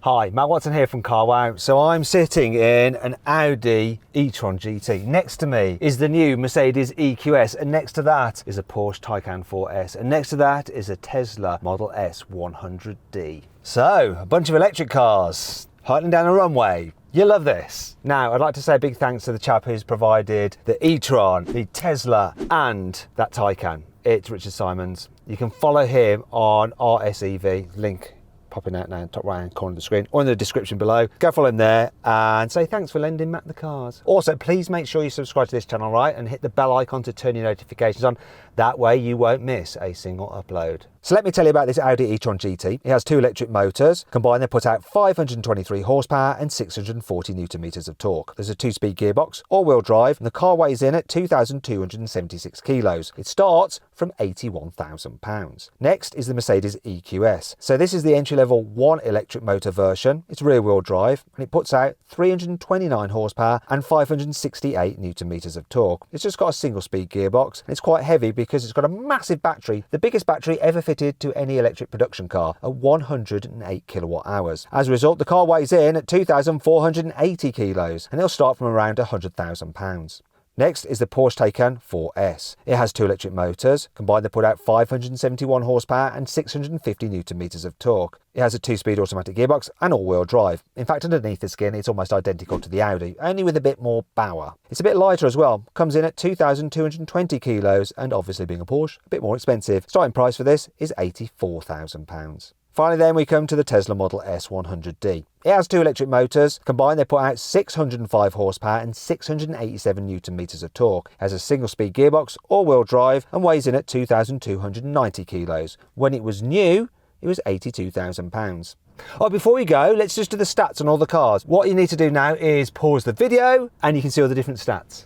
Hi, Matt Watson here from CarWow. So I'm sitting in an Audi e-tron GT. Next to me is the new Mercedes EQS, and next to that is a Porsche Taycan 4S, and next to that is a Tesla Model S 100D. So, a bunch of electric cars, hurtling down a runway. You'll love this. Now, I'd like to say a big thanks to the chap who's provided the e-tron, the Tesla, and that Taycan. It's Richard Simons. You can follow him on RSEV, link popping out now, top right hand corner of the screen, or in the description below. Go follow him there and say thanks for lending Matt the cars. Also, please make sure you subscribe to this channel, right, and hit the bell icon to turn your notifications on. That way you won't miss a single upload. So let me tell you about this Audi e-tron GT. It has two electric motors. Combined, they put out 523 horsepower and 640 newton meters of torque. There's a 2-speed gearbox, all-wheel drive, and the car weighs in at 2,276 kilos. It starts from £81,000. Next is the Mercedes EQS. So this is the entry-level 1 electric motor version. It's rear-wheel drive, and it puts out 329 horsepower and 568 newton meters of torque. It's just got a single-speed gearbox, and it's quite heavy because it's got a massive battery, the biggest battery ever fitted to any electric production car, at 108 kilowatt hours. As a result, the car weighs in at 2,480 kilos, and it'll start from around £100,000. Next is the Porsche Taycan 4S. It has two electric motors. Combined, they put out 571 horsepower and 650 newton meters of torque. It has a 2-speed automatic gearbox and all-wheel drive. In fact, underneath the skin, it's almost identical to the Audi, only with a bit more power. It's a bit lighter as well. Comes in at 2,220 kilos, and obviously being a Porsche, a bit more expensive. Starting price for this is £84,000. Finally then, we come to the Tesla Model S 100D. It has two electric motors. Combined, they put out 605 horsepower and 687 newton meters of torque. It has a single-speed gearbox, all-wheel drive, and weighs in at 2,290 kilos. When it was new, it was £82,000. Oh, before we go, let's just do the stats on all the cars. What you need to do now is pause the video, and you can see all the different stats.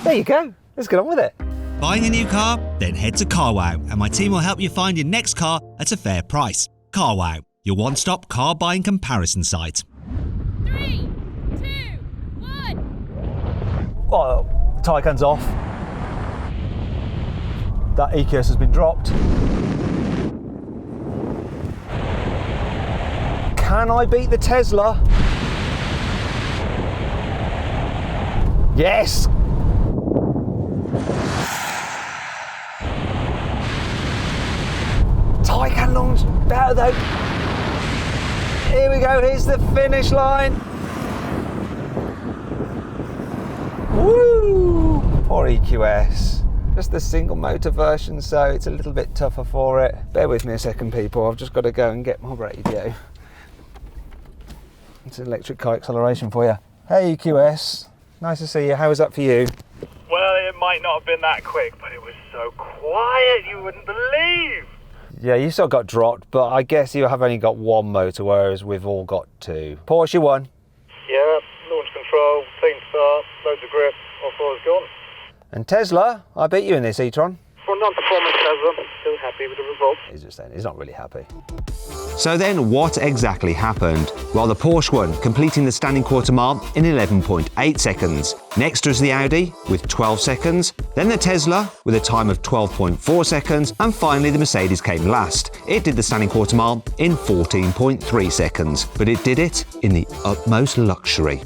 There you go. Let's get on with it. Buying a new car? Then head to CarWow and my team will help you find your next car at a fair price. CarWow, your one-stop car buying comparison site. 3, 2, 1. Well, the Taycan's off. That EQS has been dropped. Can I beat the Tesla? Yes! Taycan launched better though. Here we go, here's the finish line. Woo! Poor EQS. Just the single motor version, so it's a little bit tougher for it. Bear with me a second, people. I've just got to go and get my radio. It's an electric car acceleration for you. Hey EQS, nice to see you. How was that for you? Well, it might not have been that quick, but it was so quiet you wouldn't believe. Yeah, you still got dropped, but I guess you have only got one motor, whereas we've all got two. Porsche, you won. Yeah, launch control, clean start, loads of grip, off-road's gone. And Tesla, I beat you in this e-tron. For a non-performance Tesla, still happy with the result. He's just saying, he's not really happy. So then what exactly happened? Well, the Porsche won, completing the standing quarter mile in 11.8 seconds. Next was the Audi with 12 seconds, then the Tesla with a time of 12.4 seconds, and finally the Mercedes came last. It did the standing quarter mile in 14.3 seconds, but it did it in the utmost luxury.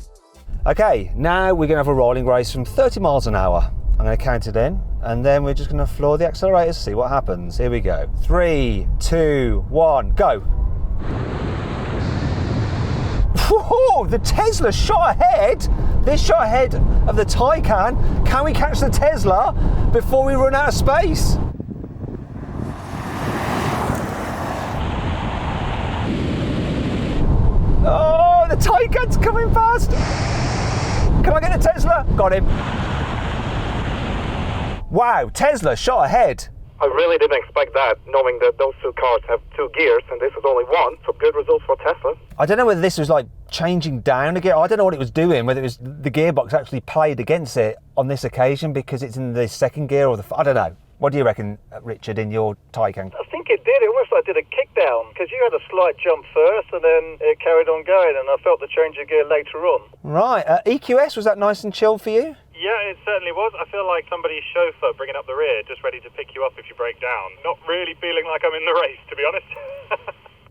Okay, now we're going to have a rolling race from 30 miles an hour. I'm going to count it in, and then we're just going to floor the accelerators, see what happens. Here we go. 3, 2, 1, go. Whoa, the Tesla shot ahead. This shot ahead of the Taycan. Can we catch the Tesla before we run out of space? Oh, the Taycan's coming fast. Can I get the Tesla? Got him. Wow, Tesla shot ahead. I really didn't expect that, knowing that those two cars have two gears and this is only one, so good results for Tesla. I don't know whether this was like changing down again. I don't know what it was doing, whether it was the gearbox actually played against it on this occasion because it's in the second gear or I don't know. What do you reckon, Richard, in your Taycan? I think it did. It almost like did a kick down because you had a slight jump first and then it carried on going and I felt the change of gear later on. Right. EQS, was that nice and chilled for you? Yeah, it certainly was. I feel like somebody's chauffeur bringing up the rear, just ready to pick you up if you break down. Not really feeling like I'm in the race, to be honest.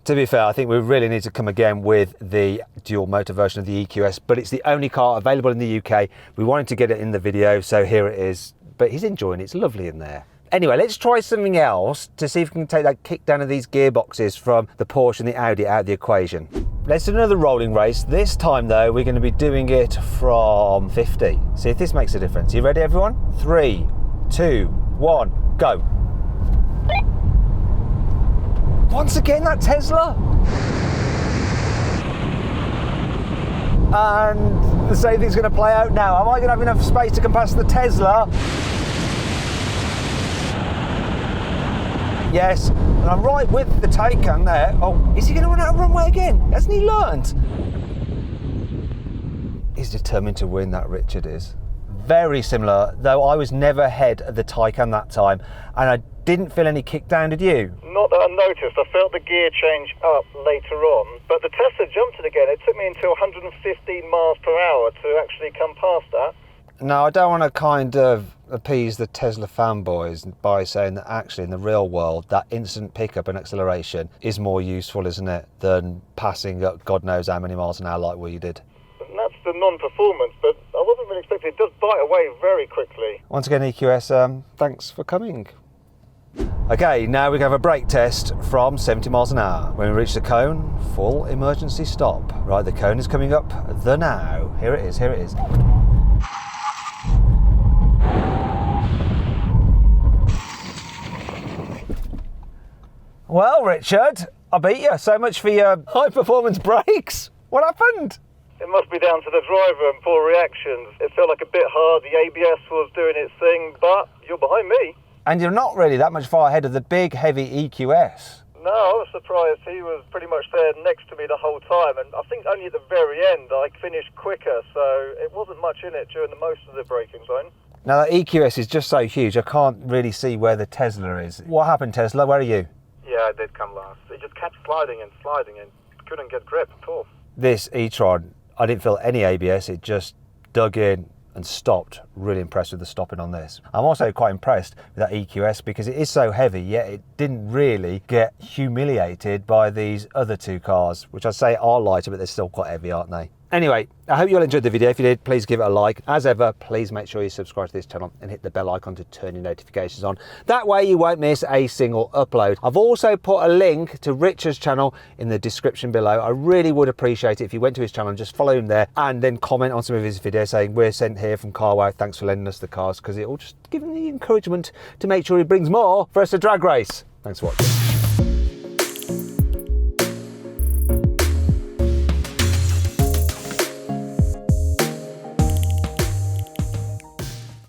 To be fair, I think we really need to come again with the dual motor version of the EQS, but it's the only car available in the UK. We wanted to get it in the video, so here it is. But he's enjoying it, it's lovely in there. Anyway, let's try something else to see if we can take that kick down of these gearboxes from the Porsche and the Audi out of the equation. Let's do another rolling race. This time though, we're going to be doing it from 50. See if this makes a difference. You ready everyone? 3, 2, 1, go. Once again, that Tesla. And the same thing's going to play out now. Am I going to have enough space to come past the Tesla? Yes, and I'm right with the Taycan there. Oh, is he going to run out of runway again? Hasn't he learnt? He's determined to win, that Richard is. Very similar, though I was never ahead of the Taycan that time, and I didn't feel any kick down, did you? Not that I noticed. I felt the gear change up later on, but the Tesla jumped it again. It took me until 115 miles per hour to actually come past that. No, I don't want to kind of appease the Tesla fanboys by saying that actually in the real world that instant pickup and acceleration is more useful, isn't it, than passing at God knows how many miles an hour like we did. And that's the non-performance, but I wasn't really expecting it. It does bite away very quickly. Once again, EQS, thanks for coming. Okay, now we have a brake test from 70 miles an hour. When we reach the cone, full emergency stop. Right, the cone is coming up the now. Here it is, here it is. Well, Richard, I beat you. So much for your high-performance brakes. What happened? It must be down to the driver and poor reactions. It felt like a bit hard. The ABS was doing its thing, but you're behind me. And you're not really that much far ahead of the big, heavy EQS. No, I was surprised. He was pretty much there next to me the whole time, and I think only at the very end I finished quicker, so it wasn't much in it during most of the braking zone. Now, that EQS is just so huge, I can't really see where the Tesla is. What happened, Tesla? Where are you? Yeah, I did come last. It just kept sliding and couldn't get grip at all. This e-tron, I didn't feel any ABS. It just dug in and stopped. Really impressed with the stopping on this. I'm also quite impressed with that EQS because it is so heavy, yet it didn't really get humiliated by these other two cars, which I'd say are lighter, but they're still quite heavy, aren't they? Anyway, I hope you all enjoyed the video. If you did, please give it a like. As ever, please make sure you subscribe to this channel and hit the bell icon to turn your notifications on. That way you won't miss a single upload. I've also put a link to Richard's channel in the description below. I really would appreciate it if you went to his channel and just follow him there and then comment on some of his videos saying, we're sent here from Carwow, thanks for lending us the cars, because it will just give him the encouragement to make sure he brings more for us to drag race. Thanks for watching.